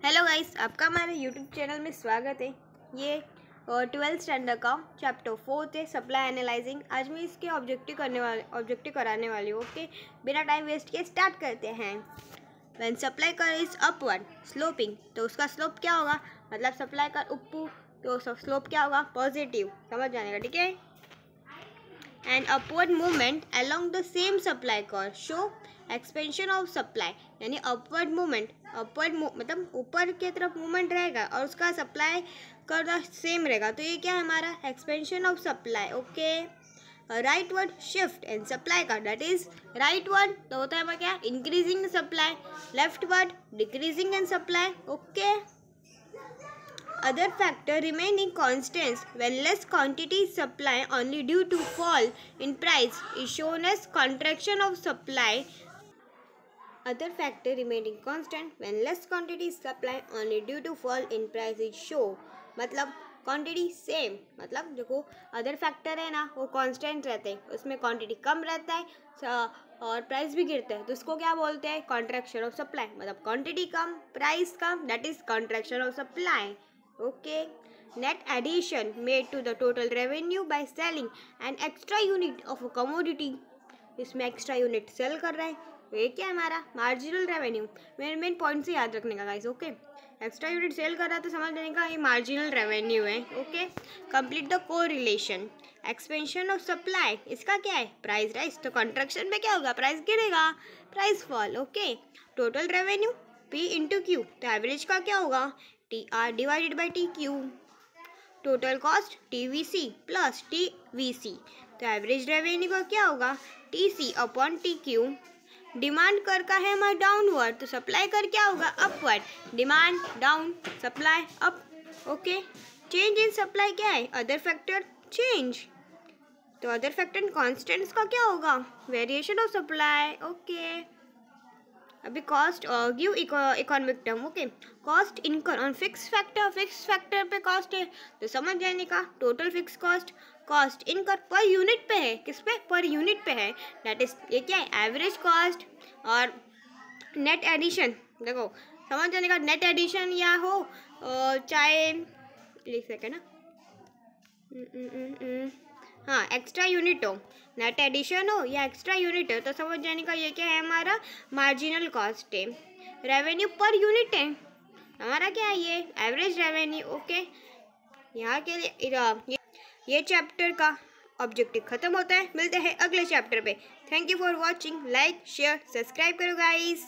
Hello guys, आपका हमारे YouTube channel में स्वागत है। ये 12th स्टैंडर्ड का चैप्टर 4 है, सप्लाई एनालाइजिंग। आज मैं इसके ऑब्जेक्टिव कराने वाली हूँ। ओके, बिना टाइम वेस्ट किए स्टार्ट करते हैं। व्हेन सप्लाई कर इज अपवर्ड स्लोपिंग, तो उसका स्लोप क्या होगा, मतलब सप्लाई कर ऊपर तो स्लोप क्या होगा, पॉजिटिव। समझ जाने का, ठीक है। And upward movement along the same supply curve show expansion of supply, यानी अपवर्ड मूवमेंट, मतलब ऊपर की तरफ मूवमेंट रहेगा और उसका सप्लाई कर्व सेम रहेगा, तो ये क्या है हमारा expansion of supply. Okay, right word shift and supply का, दैट इज राइट वर्ड तो होता है हमारा क्या, increasing supply. Left word decreasing and supply. Okay, other factor remaining constants when less quantity is supplied only due to fall in price is shown as contraction of supply. Other factor remaining constant when less quantity is supplied only due to fall in price is show, मतलब quantity same, मतलब देखो other factor है ना, वो constant रहते हैं, उसमें quantity कम रहता है और प्राइस भी गिरता है, तो उसको क्या बोलते हैं, कॉन्ट्रैक्शन ऑफ सप्लाई। मतलब quantity come price come, that is contraction of supply. Okay, net addition made to the total revenue by selling an extra unit of a commodity. इसमें एक्स्ट्रा यूनिट सेल कर रहा है, तो ये क्या है हमारा मार्जिनल रेवेन्यू। मेन पॉइंट से याद रखने का guys. Okay, extra unit sell कर रहा है तो समझ लेने का ये मार्जिनल रेवेन्यू है। Okay, complete the correlation. Expansion of supply, इसका क्या है, प्राइस राइज, तो कॉन्ट्रैक्शन में क्या होगा, प्राइस गिरेगा, price fall. Okay, total revenue P into Q, तो एवरेज का क्या होगा, TR divided by TQ। Total cost TVC plus TVC, तो एवरेज रेवेन्यू का क्या होगा, TC अपॉन TQ। डिमांड कर का है हमारा डाउनवर्ड, तो सप्लाई कर क्या होगा, upward. Demand down, supply up. Okay, change in supply क्या है, अदर फैक्टर चेंज, तो अदर फैक्टर कॉन्स्टेंट्स का क्या होगा, वेरिएशन ऑफ सप्लाई। ओके, अभी cost give economic term. Okay, cost incur on fix factor पे कॉस्ट है, तो समझ जाने का total fix cost incur per unit पे है, किस पे, पर यूनिट पे है, दैट इज ये क्या है, एवरेज कॉस्ट। और नेट एडिशन, देखो समझ जाने का, नेट एडिशन या हो चाहे लिख सके ना, हाँ एक्स्ट्रा यूनिट हो, नेट एडिशन हो या एक्स्ट्रा यूनिट हो, तो समझ जाने का ये क्या है हमारा मार्जिनल कॉस्ट है। रेवेन्यू पर यूनिट है हमारा क्या है, ये एवरेज रेवेन्यू। ओके, यहाँ के लिए ये चैप्टर का ऑब्जेक्टिव खत्म होता है। मिलते हैं अगले चैप्टर पे। Thank you for watching, like share subscribe करो गाइस।